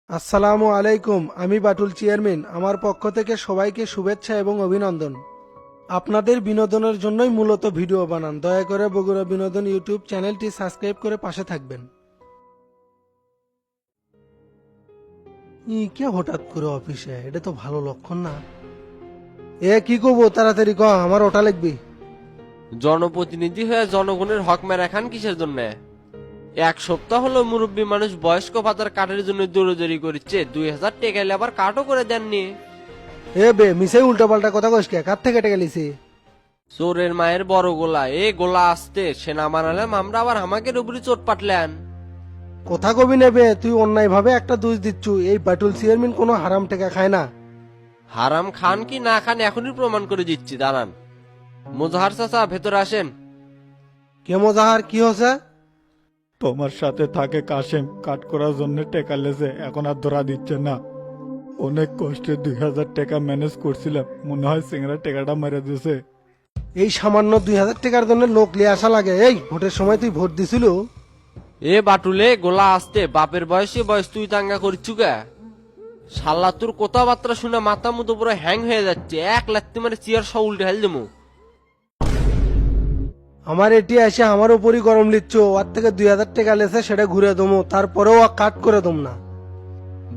আসসালামু আলাইকুম। আমি বাটুল চেয়ারম্যান। আমার পক্ষ থেকে সবাইকে শুভেচ্ছা এবং অভিনন্দন। আপনাদের বিনোদনের জন্যই মূলত ভিডিও বানান। দয়া করে বগুড়া বিনোদন ইউটিউব চ্যানেলটি সাবস্ক্রাইব করে পাশে থাকবেন। কে হঠাৎ করে অফিসে? এটা তো ভালো লক্ষণ না। কি করবো, তাড়াতাড়ি ক, আমার ওটা লিখবি। জনপ্রতিনিধি হয়ে জনগণের হক মেরা খান কিসের জন্য? এক সপ্তাহ হলো মুরব্বী মানুষ বয়স্ক ভাতার কার্ডের জন্য দৌড়াদৌড়ি করছে, 2000 টাকা এলে আবার কার্ডও করে দেননি। মিসে উল্টো পাল্টা কথা কইস কে? কার থেকে টেকে লিছি? চোরের মায়ের বড় গোলা, গোলা আসতে সেনা মানালাম আমরা, আবার আমাকে উপরে চোট পাটলেন। কথা কবি নেবে? তুই অন্যায় ভাবে একটা দোষ দিচ্ছু। এই বাটুল চেয়ারম্যান কোনো হারাম টাকা খায় না। হারাম খান কি না খান এখনই প্রমাণ করে দিচ্ছি, দাঁড়ান। মোজাহার চাচা ভেতরে আসেন। কে মজাহার, কি হচ্ছে? তোমার সাথে থাকে কাশেম, কাট করার জন্য টেকা লেছে, এখন আর ধরা দিচ্ছে না। অনেক কষ্টে 2000 টাকা ম্যানেজ করছিলাম, মনে হয় সিংড়া টেকাটা মেরে দিয়েছে। এই সামান্য 2000 টাকার জন্য লোক লিয়ে আসা লাগে? এই ভোটের সময় তুই ভোট দিছিল? বাটুলে গোলা আসতে বাপের বয়সে বয়স তুই তাঙ্গা করছু কে? শালা তোর কথাবার্তা শুনে মাথা মতো পুরো হ্যাং হয়ে যাচ্ছে, এক লাত্তি মারে চেয়ার সব উল্টে হেল দেবো। আমার এটি এসে আমার উপরই গরম লিচ্ছ। ওর থেকে 2000 টাকা লেছে, সেটা ঘুরে দমো, তারপরেও কাট করে দম না।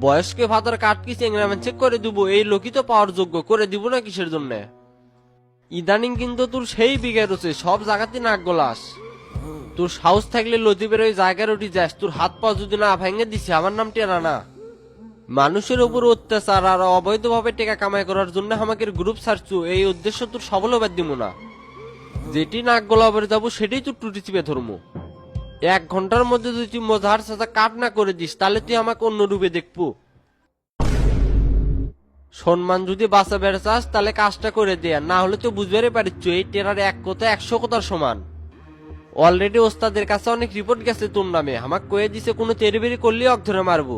বয়স্কে ভাতার কাট কি চেংরামেন চেক করে দিব? এই লোকই তো পাওয়ার যোগ্য, করে দিব না কিসের জন্য? ইদানিং কিন্তু তোর সেই বিঘের হচ্ছে, সব জায়গাতে নাক গলাস। তোর সাহস থাকলে লতিবের ওই জায়গার উঠি যাস, তোর হাত পা যদি না ভেঙে দিছে আমার নাম টেরা না। মানুষের উপর অত্যাচার আর অবৈধভাবে টাকা কামাই করার জন্য আমাকে গ্রুপ ছাড়ছু, এই উদ্দেশ্য তোর সফল হবার দিব না। যেটি নাক গলাবার যাবো সেটাই তোর টুটি চিপে ধরমু। 1 ঘন্টার মধ্যে যদি তুই মোজাহার সাথে কাট না করে দিস, তাহলে তুই আমাকে অন্য রূপে দেখবো। সম্মান যদি বাঁচা বেড়ে চাস তাহলে কাজটা করে দেয়া, না হলে তো বুঝবারই পারিচ্ছ এই টেরার এক কথা 100 কথার সমান। অলরেডি ওস্তাদের কাছে অনেক রিপোর্ট গেছে তোর নামে, আমাকে কয়ে দিছে কোনো তেরিবেরি করলে অক ধরে মারবো।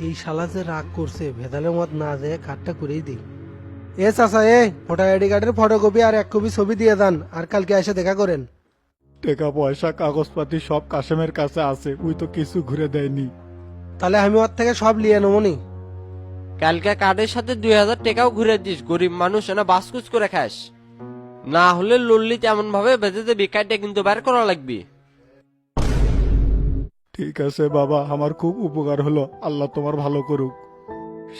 এই শালা যে রাগ করছে, ভেদালের মত না যায় কাটটা করেই দিই। চাচা, ভোটার আইডি কার্ডের ফটোকপি আর 1 কপি ছবি দিয়ে দেন, আর কালকে এসে দেখা করেন। টাকা পয়সা কাগজপাতি সব কাশেমের কাছে আছে, ওই তো কিছু ঘুরে দেয়নি। তাহলে আমি ওর থেকে সব লিয়ে নেবো নি। কালকে কার্ডের সাথে 2000 টাকাও ঘুরে দিস, গরিব মানুষ না বাসকুচ করে খাস। না হলে লড়লি তেমন ভাবে বেঁধে দেবি, কাইটা কিন্তু বের করা লাগবে। ঠিক আছে বাবা, আমার খুব উপকার হলো, আল্লাহ তোমার ভালো করুক।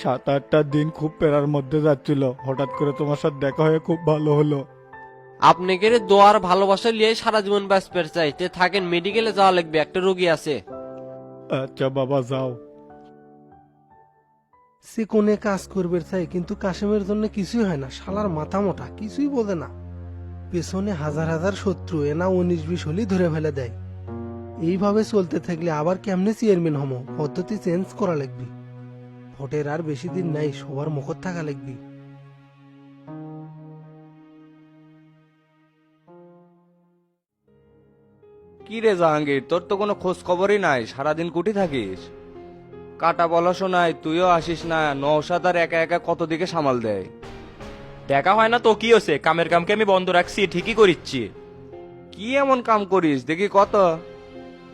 7-8টা দিন খুব পেরার মধ্যে যাচ্ছিল, হঠাৎ করে তোমার সাথে দেখা হয়ে খুব ভালো হলো। আপনাকে দোয়ার ভালোবাসা লিয়ে সারা জীবন বাঁচতে চাইতে থাকেন, মেডিকেলে যাওয়া লাগবে, একটা রোগী আছে। আচ্ছা বাবা, যাও। সে কোনে কাজ করবে চাই, কিন্তু কাশেমের জন্য কিছুই হয় না। শালার মাথা মোটা, কিছুই বোঝে না। পেছনে হাজার হাজার শত্রু, এনা 19-20 হলেই ধরে ফেলে দেয়। এইভাবে চলতে থাকলে আবার কেমনে চেয়ারম্যান হমো? পদ্ধতি চেঞ্জ করা লাগবে। ভোটের আর বেশি দিন নাই, সবার মুখত থাকা লাগবে। কি রে জাহাঙ্গীর, তোর তো কোনো খোঁজ খবরই নাই, সারাদিন কুটি থাকিস। কাটা বলাসও নাই, তুইও আসিস না। নওশাদ আর একা একা কত দিকে সামাল দেয়। দেখা হয় না তো কি হয়েছে, কামের কামকে আমি বন্ধ রাখছি, ঠিকই করিচ্ছি। কি এমন কাম করিস দেখি কত?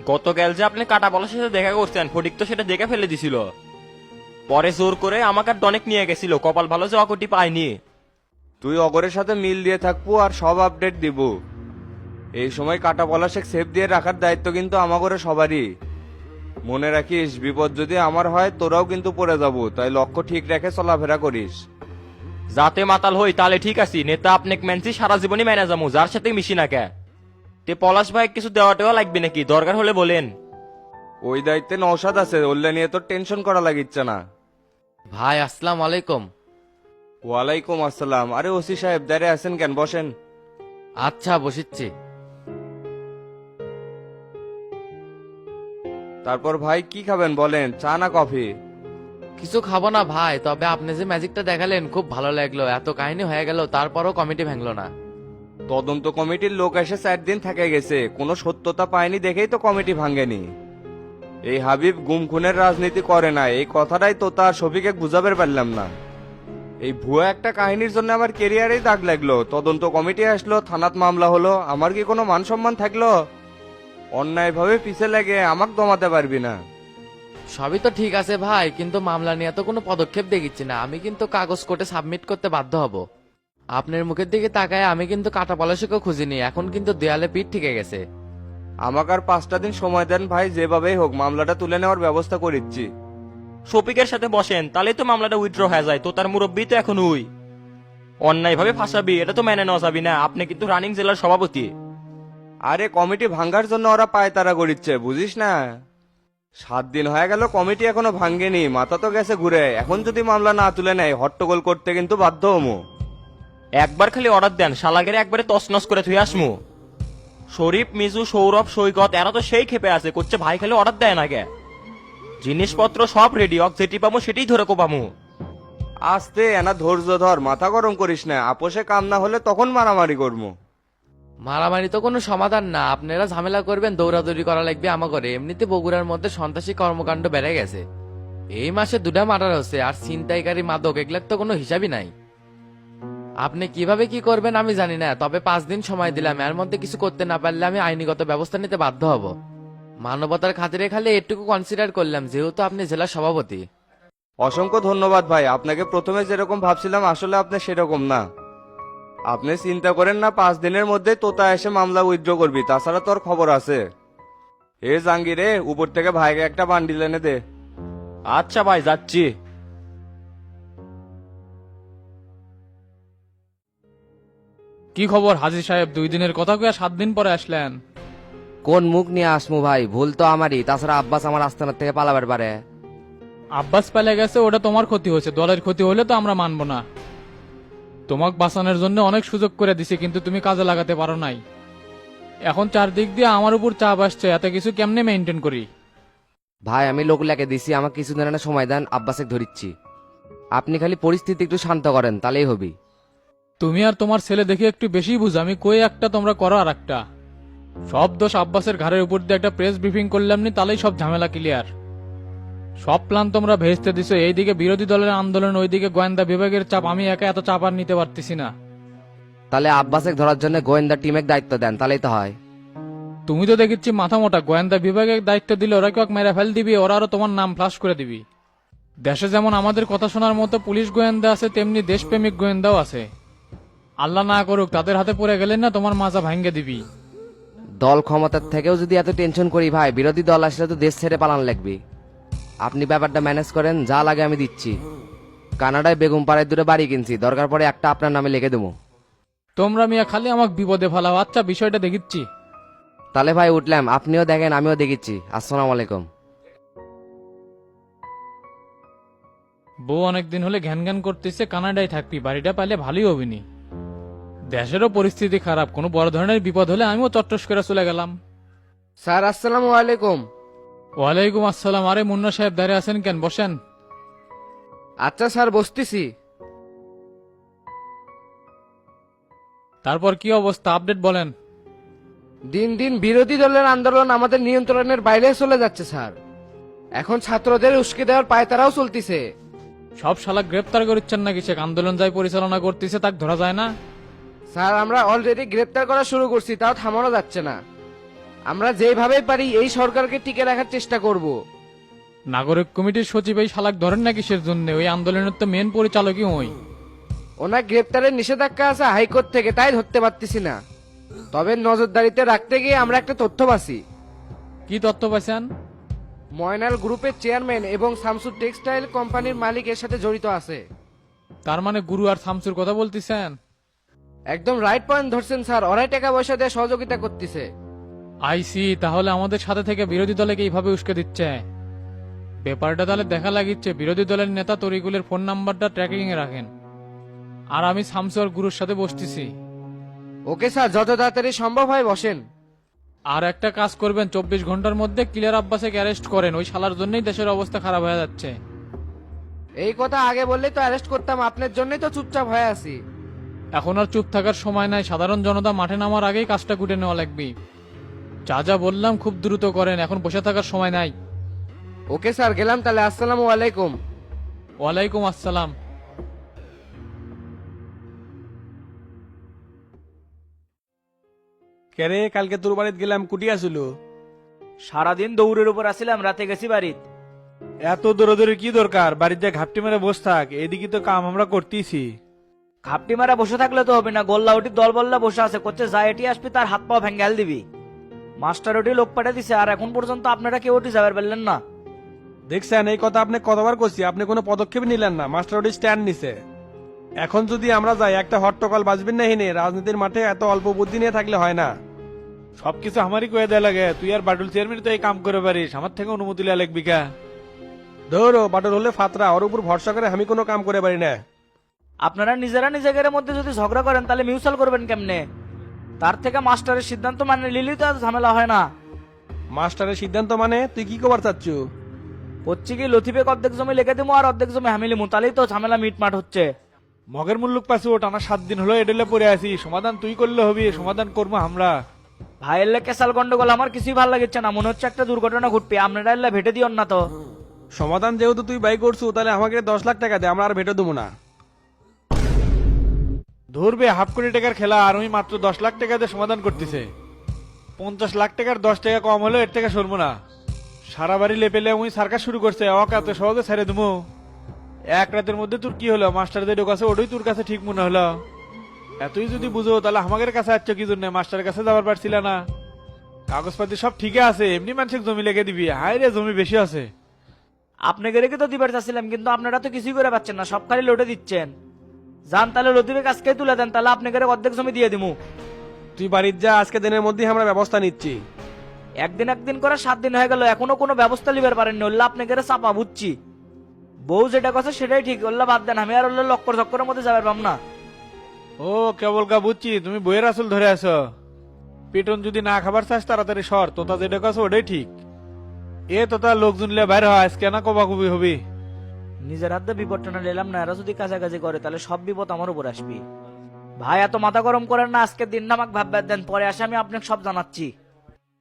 গতকাল যে আপনি কাটা বলার সাথে দেখা করছেন, ফটিক তো সেটা দেখে ফেলে দিছিল। পরে জোর করে আমাকে আর ডনেক নিয়ে গেছিল, কপাল ভালো যে অকটি পাইনি। তুই অগরের সাথে মিল দিয়ে থাকবো আর সব আপডেট দিব। এই সময় কাটা পলাশেক সেফ দিয়ে রাখার দায়িত্ব কিন্তু আমাগরে সবারই। মনে রাখিস, বিপদ যদি আমার হয় তোরাও কিন্তু পড়ে যাবো, তাই লক্ষ্য ঠিক রেখে চলাফেরা করিস। যাতে মাতাল হই তাহলে ঠিক আছে, নেতা আপনি মেনছি সারা জীবনই মেনে যাবো, যার সাথে মিশি না কে। তে পলাশ ভাই কিছু দেওয়া লাগবে নাকি? দরকার হলে বলেন। ওই দায়িত্বে নওশাদ আছে, ওল্লা নিয়ে তোর টেনশন করা লাগিচ্ছে না। ভাই আসসালাম আলাইকুম। ওয়ালাইকুম আসসালাম। আরে ওসি সাহেব দাঁড়িয়ে আছেন কেন, বসেন। আচ্ছা বসিচ্ছি। তারপর ভাই কি খাবেন বলেন, চা না কফি? কিছু খাবো না ভাই, তবে আপনি যে ম্যাজিকটা দেখালেন খুব ভালো লাগলো। এত কাহিনী হয়ে গেল তারপরও কমিটি ভাঙলো না। তদন্ত কমিটির লোক এসে 4 দিন থেকে গেছে, কোনো সত্যতা পায়নি দেখেই তো কমিটি ভাঙেনি। এই হাবিব গুম খুনের রাজনীতি করে না, এই কথাটাই তো তার শফিকে বুঝাবে পারলাম না। এই ভুয়া একটা কাহিনীর জন্য আমার কেরিয়ারেই দাগ লাগলো। তদন্ত কমিটি আসলো, থানাত মামলা হলো, আমার কি কোনো মান সম্মান থাকলো? অন্যায়ভাবে পিছে লেগে আমাকে দমাতে পারবি না। সবই তো ঠিক আছে ভাই, কিন্তু মামলা নিয়ে তো কোনো পদক্ষেপ দেখিচ্ছি না। আমি কিন্তু কাগজ কোর্টে সাবমিট করতে বাধ্য হব। আপনার মুখের দিকে তাকায় আমি কিন্তু কাটা পলাশকেও খুঁজিনি, এখন কিন্তু দেয়ালে পিঠ ঠেকে গেছে। আমাকে আর 5টা দিন সময় দেন ভাই, যেভাবেই হোক মামলাটা তুলে নেওয়ার ব্যবস্থা করিচ্ছি। শফিকের সাথে বসেন, তাহলেই তো মামলাটা উইথড্র হয়ে যায়। তো তার মুরব্বী তো এখন ওই অন্যায়ভাবে ফাঁসাবি, এটা তো মেনে নেওয়া যাবি না। আপনি কিন্তু রানিং জেলার সভাপতি। আরে কমিটি ভাঙ্গার জন্য ওরা পায়তারা করিচ্ছে, বুঝিস না? 7 দিন হয়ে গেল কমিটি এখনো ভাঙ্গেনি, মাথা তো গেছে ঘুরে। এখন যদি মামলা না তুলে নেয় হট্টগোল করতে কিন্তু বাধ্য হমু। একবার খালি অর্ডার দেন, শালাগের একবারে তছনছ করে থুই আসমু। শরীফ, মিজু, সৌরভ, সৈকত এরা তো সেই ক্ষেপে আছে, করছে ভাই খালি অর্ডার দেয় না কে। জিনিসপত্র সব রেডি, অক যেটি পামু সেটাই ধরে কোপামু। আস্তে এনা ধৈর্য ধর, মাথা গরম করিস না। আপোষে কাম না হলে তখন মারামারি করবো। মারামারি তো কোনো সমাধান না। আপনারা ঝামেলা করবেন, দৌড়াদৌড়ি করা লাগবে আমা করে। এমনিতে বগুড়ার মধ্যে সন্ত্রাসী কর্মকাণ্ড বেড়ে গেছে। এই মাসে 2টা মার্ডার হচ্ছে, আর ছিনতাইকারী, মাদক এগুলার তো কোনো হিসাবই নাই। আপনি কিভাবে কি করবেন আমি জানি না, তবে 5 দিন সময় দিলাম। এর মধ্যে কিছু করতে না পারলে আমি আইনিগত ব্যবস্থা নিতে বাধ্য হব। মানবতার খাতিরে খালি এটুকু কনসিডার করলাম, যেহেতু আপনি জেলা সভাপতি। অসংখ্য ধন্যবাদ ভাই। আপনাকে প্রথমে যেরকম ভাবছিলাম আসলে আপনি সেরকম না। আপনি চিন্তা করেন না, 5 দিনের মধ্যে তোতা এসে মামলা উইথড্র করবি, তাছাড়া তোর খবর আছে। এ জাঙ্গিরে, উপর থেকে ভাইকে একটা বান্ডিল এনে দে। আচ্ছা ভাই, যাচ্ছি। কি খবর হাজি সাহেব, 2 দিনের কথা কয়ে 7 দিন পরে আসলেন? কোন মুখ নিয়ে আসমু ভাই? ভুল তো আমারই, তাছাড়া আব্বাস আমার আস্তানার থেকে পালাবার পারে। আব্বাস পালে গেছে, ওটা তোমার ক্ষতি হয়েছে। দলের ক্ষতি হলে তো আমরা মানব না। তোমাক বাঁচানোর জন্য অনেক সুযোগ করে দিছে, কিন্তু তুমি কাজে লাগাতে পারো নাই। এখন চারদিক দিয়ে আমার উপর চাপ আসছে, এত কিছু কেমনে মেনটেন করি? ভাই আমি লোক লেগে দিছি, আমাকে কিছু দিনের সময় দেন, আব্বাসে ধরিচ্ছি। আপনি খালি পরিস্থিতি একটু শান্ত করেন, তাহলেই হবি। তুমি আর তোমার ছেলে দেখে একটু বেশি বুঝো। আমি কই একটা, তোমরা করো আর একটা। সব দোষ আব্বাসের ঘাড়ের উপর দিয়ে একটা প্রেস ব্রিফিং করলাম নি, তাহলেই সব ঝামেলা ক্লিয়ার। সব প্ল্যান তোমরা ভেস্তে দিছো। এইদিকে বিরোধী দলের আন্দোলন, ওইদিকে গোয়েন্দা বিভাগের চাপ। আমি একা এত চাপ আর নিতে পারতেছি না। তাহলে আব্বাসে ধরার জন্য গোয়েন্দা টিমের দায়িত্ব দেন, তাহলেই তো হয়। তুমি তো দেখেছি মাথা মোটা। গোয়েন্দা বিভাগের দায়িত্ব দিলে ওরা কেউ মেরে ফেল দিবি, ওরা আরো তোমার নাম ফ্লাশ করে দিবি। দেশে যেমন আমাদের কথা শোনার মতো পুলিশ গোয়েন্দা আছে, তেমনি দেশপ্রেমিক গোয়েন্দাও আছে। আল্লাহ না করুক তাদের হাতে পড়ে গেলে না, তোমার মাজা ভাঙ্গে দিবি। দল ক্ষমতার থেকেও যদি এত টেনশন করি ভাই, বিরোধী দল আসলে তো দেশ ছেড়ে পালান লাগবে। আপনি ব্যাপারটা ম্যানেজ করেন, যা লাগে আমি দিচ্ছি। কানাডায় বেগম পাড়ায় 2টা বাড়ি কিনছি, দরকার পড়ে একটা আপনার নামে লিখে দেবো। তোমরা মিয়া খালি আমাকে বিপদে ফেলাও। আচ্ছা, বিষয়টা দেখিচ্ছি। তাহলে ভাই উঠলাম, আপনিও দেখেন আমিও দেখিচ্ছি। আসসালামু আলাইকুম। বউ অনেকদিন হলে ঘ্যান ঘ্যান করতেছে, কানাডায় থাকবি, বাড়িটা পাইলে ভালোই হবিনি। দেশেরও পরিস্থিতি খারাপ, কোনো বড় ধরনের বিপদ হলে আমিও চট্টস করে চলে গেলাম। স্যার আসসালামু আলাইকুম। ওয়ালাইকুম আসসালাম। আরে মুন্না সাহেব দাঁড়িয়ে আছেন কেন? বসেন। আচ্ছা স্যার, বসতেছি। তারপর কি অবস্থা, আপডেট বলেন। দিন দিন বিরোধী দলের আন্দোলন আমাদের নিয়ন্ত্রণের বাইরে চলে যাচ্ছে স্যার। এখন ছাত্রদের উস্কে দেওয়ার পায়তারাও চলতিছে। সব শালা গ্রেপ্তার করছেন নাকি? সে আন্দোলন যাই পরিচালনা করতেছে তাকে ধরা যায় না? স্যার আমরা অলরেডি গ্রেপ্তার করা শুরু করছি, তাও থামানো যাচ্ছে না। আমরা যেভাবে পারি এই সরকারকে টিকে রাখার চেষ্টা করব। নাগরিক কমিটির সচিব এই শালাক ধরেন না কিসের জন্য? ওই আন্দোলনের তো মেন পরিচালকই ওই। ওনার গ্রেপ্তারের নিষেধাজ্ঞা আছে হাইকোর্ট থেকে, তাই ধরতে পারতেছি না। তবে নজরদারিতে রাখতে গিয়ে আমরা একটা তথ্য পাচ্ছি। কি তথ্য পাইছেন? ময়নাল গ্রুপের চেয়ারম্যান এবং শামসুর টেক্সটাইল কোম্পানির মালিক এর সাথে জড়িত আছে। তার মানে গুরু আর শামসুর কথা বলতেছেন? একদম রাইট পয়েন্ট ধরছেন স্যার, ওরাই টাকা পয়সা দিয়ে সহযোগিতা করতেছে। আইসি, তাহলে আমাদের সাথে থেকে বিরোধী দলকে এইভাবে উস্কে দিচ্ছে। ব্যাপারটা তাহলে দেখা লাগিচ্ছে। বিরোধী দলের নেতা তরিকুলের ফোন নাম্বারটা ট্র্যাকিং এ রাখেন। আর আমি শামসু আর গুরুর সাথে বসতেছি। ওকে স্যার, যত তাড়াতাড়ি সম্ভব হয় বসেন। আর একটা কাজ করবেন, 24 ঘন্টার মধ্যে ক্লিয়ার আব্বাসকে অ্যারেস্ট করেন। ওই শালার জন্যই দেশের অবস্থা খারাপ হয়ে যাচ্ছে। এই কথা আগে বললেই তো অ্যারেস্ট করতাম, আপনার জন্যই তো চুপচাপ হয়ে আছি। এখন আর চুপ থাকার সময় নাই। সাধারণ জনতা মাঠে নামার আগেই কাজটা গুটে নেওয়া লাগবে। যা যা বললাম খুব দ্রুত করেন, এখন বসে থাকার সময় নাই। ওকে স্যার, গেলাম তাহলে। আসসালামু আলাইকুম। ওয়ালাইকুম আসসালাম। কেরে কালকে তোর বাড়িতে গেলাম, কুটি আসলো? সারাদিন দৌড়ের উপর আসিলাম, রাতে গেছি বাড়িত। এত দৌড়াদৌড়ি কি দরকার, বাড়িতে ঘাপটি মেরে বসে থাক, এদিকে তো কাম আমরা করতেছি। ঘাপটি মারা বসে থাকলে তো হবে না, গোল্লা উঠি দল বল্লা বসে আছে, করছে যা এটি আসবি তার হাত পা ভেঙ্গাল দিবি। মাস্টার ওটি লোক পাঠিয়ে দিছে, আর এখন পর্যন্ত আপনারা কেউ ওটি যাবার পারলেন না। দেখছেন, এই কথা আপনি কতবার করছি, আপনি কোনো পদক্ষেপ নিলেন না। মাস্টার ওটি স্ট্যান্ড নিছে। এখন যদি আমরা যাই, একটা হট্টকল বাজবেন না হিনে। রাজনীতির মাঠে এত অল্প বুদ্ধি নিয়ে থাকলে হয় না। সবকিছু আমারই কয়ে দেয়া লাগে, তুই আর বাটুল চেয়ারম্যান তো এই কাম করে পারিস, আমার থেকে অনুমতি লিয়া লাগবি কা? ধরো বাটল হলে ফাতরা, ওর উপর ভরসা করে আমি কোনো কাম করে পারি না। আপনারা নিজেরা নিজেদের মধ্যে যদি ঝগড়া করেন তাহলে মিউচুয়াল করবেন কেমনে? তার থেকে মাস্টারের সিদ্ধান্ত মানে নিলেই তো আর ঝামেলা হয় না। মাস্টারের সিদ্ধান্ত মানে তুই কি কবার চাচ্ছ? হচ্ছে কি, লতিফেক অর্ধেক জমি লিখে দিবো আর অর্ধেক জমি হামিলি মু, তাহলেই তো ঝামেলা মিটমাট হচ্ছে। মগের মুল্লুক পাশে ও টানা 7 দিন হলো এডেলে পড়ে আছি, সমাধান তুই করলে হবি, সমাধান করবো আমরা। ভাইয়ের কেসাল গন্ডগোল আমার কিছুই ভালো লাগছে না, মনে হচ্ছে একটা দুর্ঘটনা ঘটবে। আপনারা এল্লা ভেটে দিও না তো। সমাধান যেহেতু তুই বাই করছু, তাহলে আমাকে 10 লাখ টাকা দে, আমরা আর ভেটে দেবো না। ধরবে হাফ কোটি টাকার খেলা, আর আমি মাত্র 10 লাখ টাকা দিয়ে সমাধান করতেছে। 50 লাখ টাকার 10 টাকা কম হলো, এর থেকে সরবো না। সারা বাড়ি লেপেলে উনি সার্কাস শুরু করছে, অক এত সহজে ছেড়ে দেবো? এক রাতের মধ্যে তোর কি হলো? মাস্টারদের ঢোকাছে, ওটাই তোর কাছে ঠিক মনে হলো? এতই যদি বুঝো তাহলে আমাদের কাছে আসছো কি জন্য? মাস্টারের কাছে যাবার পারছিল না? কাগজপাতি সব ঠিকই আছে, এমনি মানুষের জমি লেগে দিবি? হায় রে, জমি বেশি আছে। আপনাকে রেখে তো দিবার চাচ্ছিলাম, কিন্তু আপনারা তো কিছুই করে পাচ্ছেন না, সব খালি লোটে দিচ্ছেন। যান তাহলে লতিফেক আজকে তুলে দেন, তাহলে আপনাকে অর্ধেক জমি দিয়ে দিমু। তুই বাড়ির যা, আজকে দিনের মধ্যেই আমরা ব্যবস্থা নিচ্ছি। একদিন করে 7 দিন হয়ে গেল, এখনো কোনো ব্যবস্থা লিবার পারেননি। ওল্লা আপনাকে চাপা বুঝছি। বউ যেটা কথা সেটাই ঠিক, ওল্লা বাদ দেন, আমি আর ওল্লা লক্কর চক্করের মধ্যে যাবার পাম না। ও কেবল কা বুঝছি, তুমি বইয়ের আসল ধরে আছো। পেটন যদি না খাবার চাস তাড়াতাড়ি সর, তোতা যেটা কাছে ওটাই ঠিক। এ তোতা লোকজন লে বাইরে হয়, আজকে না কবাকবি হবি। নিজের হাতে বিপদটা না নিলাম না, এরা যদি কাছাকাছি করে তাহলে সব বিপদ আমার উপর আসবি। ভাই এত মাথা গরম করেন না, আজকে দিন নামাক ভাববার দেন, পরে আসে আমি আপনাকে সব জানাচ্ছি।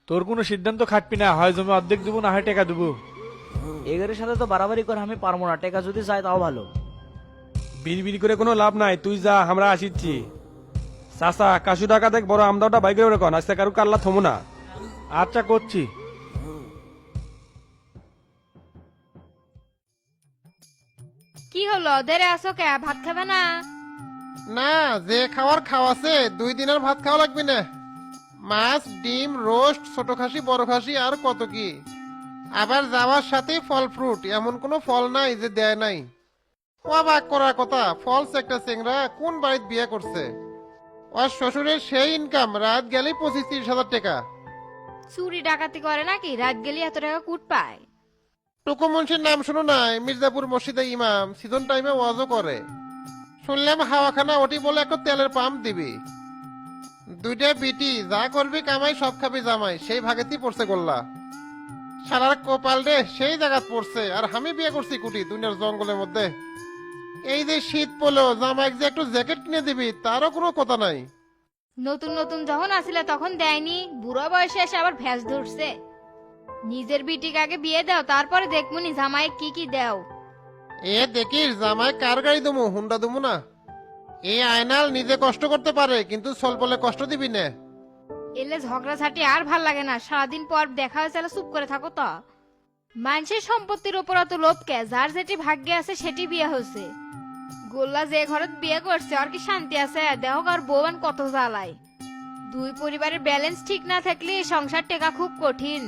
তোর কোনো সিদ্ধান্ত খাটবি না, হয় জমি অর্ধেক দেবো না হয় টাকা দেবো। এগারের সাথে তো বাড়াবাড়ি করে আমি পারবো না, টাকা যদি চাই তাও ভালো। বিড়বিড় করে কোনো লাভ নাই, তুই যা, আমরা আসিচ্ছি। চাচা, কাশু টাকা দেখ, বড় আমদাওটা বাইক করে রেখন, আজকে কারু কাল্লা থমু না। আচ্ছা করছি। কি হলো, দেরে আসো কে? ভাত খাবে না? না, যে খাওয়ার খাওয়াছে 2 দিনের ভাত খাওয়া লাগবে না। মাছ, ডিম, রোস্ট, ছোট খাসি, বড় খাসি, আর কত কি। আবার যাওয়ার সাথে ফল ফ্রুট, এমন কোনো ফল নাই যে দেয় নাই। অবাক করার কথা, ফলস একটা চেংরা কোন বাড়িতে বিয়ে করছে। ওর শ্বশুরের সেই ইনকাম, রাত গেলেই 25-30 হাজার টাকা। চুরি ডাকাতি করে নাকি? রাত গেলি এত টাকা কুট পায়? টুকু মুন্সির নাম শুনো নাই? মির্জাপুর মসজিদে ইমাম, সিজন টাইমে ওয়াজও করে। শুনলাম হাওয়াখানা ওটি বলে একটা তেলের পাম্প দিবি। 2টা বিটি, যা করবি কামাই সব খাবি জামাই, সেই ভাগেতেই পড়ছে গোল্লা। সারার কপাল রে, সেই জায়গাত পড়ছে। আর আমি বিয়ে করছি কুটি দুনিয়ার জঙ্গলের মধ্যে। এই যে শীত পড়লো, জামাই যে একটু জ্যাকেট কিনে দিবি তারও কোনো কথা নাই। নতুন নতুন যখন আসলে তখন দেয়নি, বুড়ো বয়সে এসে আবার ভ্যাস ধরছে। নিজের বিটিকে আগে বিয়ে দাও, তারপরে দেখমুনি জামাই কি কি দেও। এ দেখিস জামাই কার গাড়ি দমু, হুন্ডা দমু না। এই আয়নাল নিজে কষ্ট করতে পারে, কিন্তু সলপলে কষ্ট দিবি না। এলে ঝগড়া ঝাঁটি আর ভাল লাগে না, সারাদিন পর দেখা হয়েছে চুপ করে থাকো তো। মানুষের সম্পত্তির উপর অত লোভ কে? যার যেটি ভাগ্যে আছে সেটি বিয়ে হয়েছে। গোল্লা যে ঘরে বিয়ে করছে আর কি শান্তি আছে? দেহ আর বউন কত জ্বালায়। 2 পরিবারের ব্যালেন্স ঠিক না থাকলে সংসার টেকা খুব কঠিন।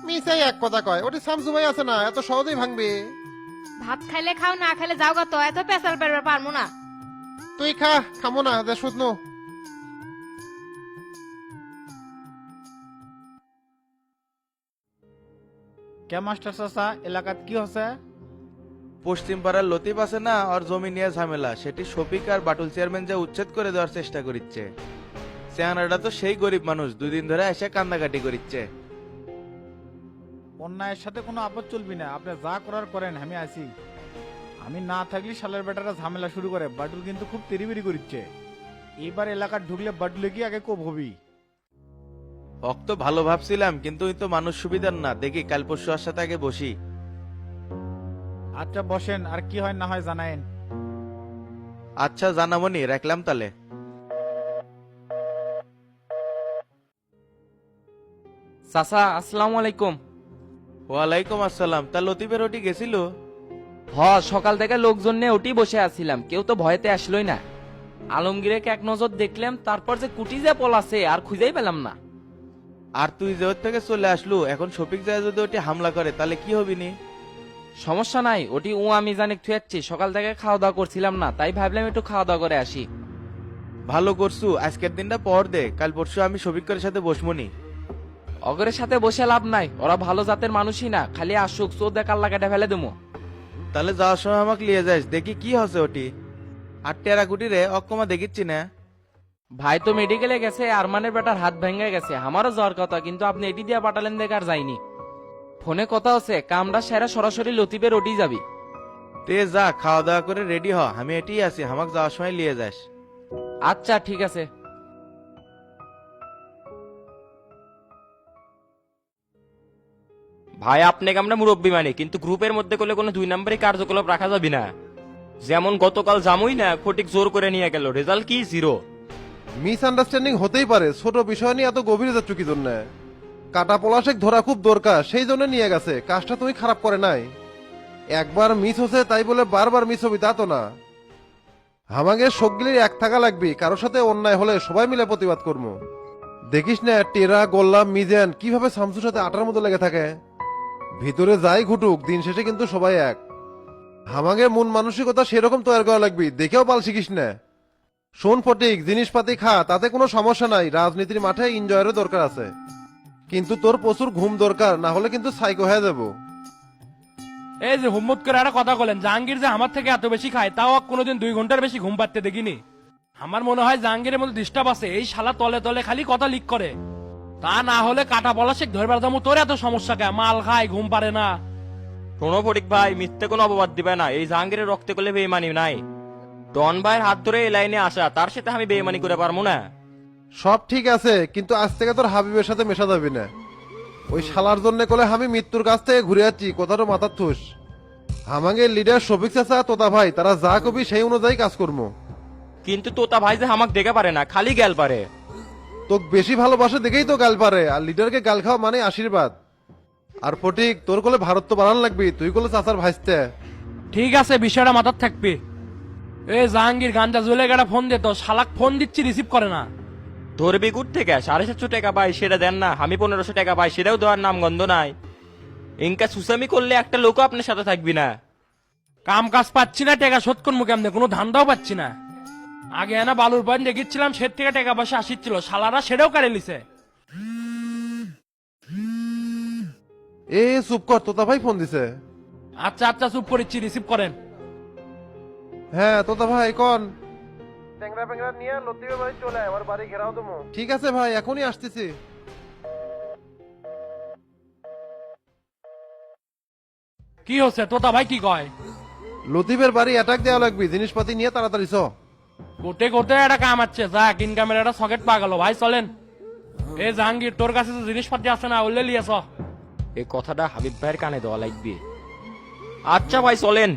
মিসাই এক কথা কয়, ওটি শামসু ভাই আছে না, এত সহজেই ভাঙবে। ভাত খাইলে খাও, না খাইলে যাও গা, তো এত পেশাল পেরবার পারবো না। তুই খা, খামো না, যে শুধনো। কে মাস্টার চাচা, এলাকাত কি হচ্ছে? পশ্চিম পাড়ার লতিফ আছে না, আর জমি নিয়ে ঝামেলা, সেটি শফিক আর বাটুল চেয়ারম্যান যা উচ্ছেদ করে দেওয়ার চেষ্টা করিচ্ছে। চেহারাটা তো সেই গরিব মানুষ, 2 দিন ধরে এসে কান্দাকাটি করিচ্ছে। অন্যায়ের সাথে কোনো আপদ চলবি না, আপনি যা করার করেন, আমি আছি। আমি না থাকলে শালের বেটারা ঝামেলা শুরু করে। বাটুল কিন্তু খুব তেরিবেরি করছে। এবার এলাকার ঢুকলে বাটুলে কি আগে কোপ হবি। তো ভালো ভাবছিলাম, কিন্তু ওই তো মানুষ সুবিধার না, দেখি কাল পরশু আর সাথে আগে বসি। আচ্ছা বসেন, আর কি হয় না হয় জানায়েন। আচ্ছা জানামনি, রাখলাম তাহলে। চাচা আসসালামু আলাইকুম। ওয়ালাইকুম আসসালাম। তা লতিফের ওটি গেছিল? সকাল থেকে লোকজন নিয়ে ওটি বসে আছিলাম, কেউ তো ভয়তে আসলোই না। আলমগীরকে এক নজর দেখলাম, তারপর যে কুটি যে পলাছে আর খুঁজেই পেলাম না। আর তুই যে ওর থেকে চলে আসলু, এখন শফিক যায় যদি ওটি হামলা করে তাহলে কি হবি নি? সমস্যা নাই, ওটি আমি জানি থুয়াচ্ছি, সকাল থেকে খাওয়া দাওয়া করছিলাম না, তাই ভাবলাম একটু খাওয়া দাওয়া করে আসি। ভালো করছু, আজকের দিনটা পর দে, কাল পরশু আমি শফিকের সাথে বসমনি। অগরের সাথে বসে লাভ নাই, ওরা ভালো জাতের মানুষই না, খালি আসুক চোখ দেখার লাগাটা ফেলে দেবো। তাহলে যাওয়ার সময় আমাকে নিয়ে যাস, দেখি কি হচ্ছে ওটি। আর টেরা কুটি রে অক্ষমা দেখিচ্ছি না। ভাই তো মেডিকেলে গেছে, আরমানের বেটার হাত ভেঙে গেছে, আমারও যাওয়ার কথা, কিন্তু আপনি এটি দিয়ে পাঠালেন দেখে আর যাইনি। ফোনে কথা হচ্ছে, কামরা সেরা সরাসরি লতিফের ওটি যাবি। তে যা, খাওয়া দাওয়া করে রেডি হ, আমি এটি আছি, আমাকে যাওয়ার সময় নিয়ে যাস। আচ্ছা ঠিক আছে। ভাই আপনাকে আমরা মুরব্বী মানি, কিন্তু গ্রুপের মধ্যে করলে কোনো 2 নম্বরই কার্যকলাপ রাখা যাবে না। যেমন গতকাল জামুই না, ফটিক জোর করে নিয়ে গেল, রেজাল্ট কি 0। মিসআন্ডারস্ট্যান্ডিং হতেই পারে, ছোট বিষয় নিয়ে এত গভীরে যাচ্ছ কি জন্য? কাটা পলাশেক ধরা খুব দরকার, সেই জন্য নিয়ে গেছে। কাজটা তুমি খারাপ করে নাই, একবার মিস হচ্ছে তাই বলে বারবার মিস হবি তা তো না। আমাকে সবগুলির এক থাকা লাগবে, কারোর সাথে অন্যায় হলে সবাই মিলে প্রতিবাদ করবো। দেখিস না টেরা গোল্লা মিজেন কিভাবে শামসুর সাথে আটার মতো লেগে থাকে। ভিতরে যাই ঘুটুক, দিন শেষে কিন্তু সবাই এক। আমাকে মন মানসিকতা সেরকম তৈরি করা লাগবে, দেখেও পাল শিখিস না। শোন ফটিক, জিনিসপাতি খা, তাতে কোনো সমস্যা নাই, রাজনীতির মাঠে এনজয়েরও দরকার আছে, কিন্তু তোর প্রচুর ঘুম দরকার, না হলে কিন্তু সাইকো হয়ে যাবো। এই যে হুম্মত করে একটা কথা বলেন, জাহাঙ্গীর যে আমার থেকে এত বেশি খায়, তাও কোনোদিন 2 ঘন্টার বেশি ঘুম পাচ্ছে দেখিনি। আমার মনে হয় জাহাঙ্গীরের মধ্যে ডিস্টার্ব আছে, এই শালা তলে তলে খালি কথা লিক করে। তা না হলে কাটা পলাশেক ধরবার দামু, তোর এত সমস্যা কে? মাল খায়, ঘুম পারে না। শোনো ফটিক ভাই, মিথ্যে কোনো অপবাদ দিবে না, এই জাহাঙ্গীরের রক্তে করলে বেইমানি নাই। ডন ভাইয়ের হাত ধরে এই লাইনে আসা, তার সাথে আমি বেইমানি করে পারবো না। সব ঠিক আছে, কিন্তু আজ থেকে তোর হাবিবের সাথে মেশা যাবি না। ওই শালার জন্য কোলে আমি মৃত্যুর কাছ থেকে ঘুরে যাচ্ছি, কথাটা মাথার থুস। আমাকে লিডার শফিক চাচা তোতা ভাই, তারা যা কবি সেই অনুযায়ী কাজ করবো। কিন্তু তোতা ভাই যে আমাকে দেখে পারে না, খালি গ্যাল পারে। তোকে বেশি ভালোবাসে দেখেই তো গাল পারে, আর লিডারকে গাল খাওয়া মানে আশীর্বাদ। আর ফটিক, তোর কোলে ভারত তো বানান লাগবি, তুই কোলে চাচার ভাইস্তে। ঠিক আছে, বিষয়টা মাথার থাকবে। এই জাহাঙ্গীর গাঞ্জা জুলে গেটা ফোন দে তো, শালাক ফোন দিচ্ছি রিসিভ করে না। ধরবি গুড় থেকে 750 টাকা পাই, সেটা দেন না। আমি 1500 টাকা পাই, সেটাও দেওয়ার নাম গন্ধ নাই। ইনকা সুসামি করলে একটা লোকও আপনার সাথে থাকবি না। কাম কাজ পাচ্ছি না, টাকা শোধ করবো কেমনে, কোনো ধান্দাও পাচ্ছি না। আগে না বালুর পয়েন্ট দেখেছিলাম, সে থেকে টাকা পয়সা আসছিল, শালারা সেটাও কারে লিছে। এ চুপ কর, তোতা ভাই ফোন দিছে। আচ্ছা আচ্ছা, চুপ করেছি, রিসিভ করেন। হ্যাঁ তোতা ভাই কন। ট্যাংরা প্যাংরা নিয়ে লতিফের বাড়ি চলে আয়, আমার বাড়ি ঘেরাও দেবো। ঠিক আছে ভাই, এখনই আসতেছি। কি হচ্ছে তোতা ভাই, কি কয়? লতিফের বাড়ি অ্যাটাক দেওয়া লাগবে, জিনিসপাতি নিয়ে তাড়াতাড়ি চ। কোটে কোটে একটা কাম আছে, যাক ইনকামের একটা সকেট পা গেল ভাই, চলেন। এ জাহাঙ্গীর, তোর কাছে যে জিনিসপাতি আছে না, ওলে লিয়েছ। এই কথাটা হাবিব ভাইয়ের কানে দেওয়া লাগবে। আচ্ছা ভাই চলেন।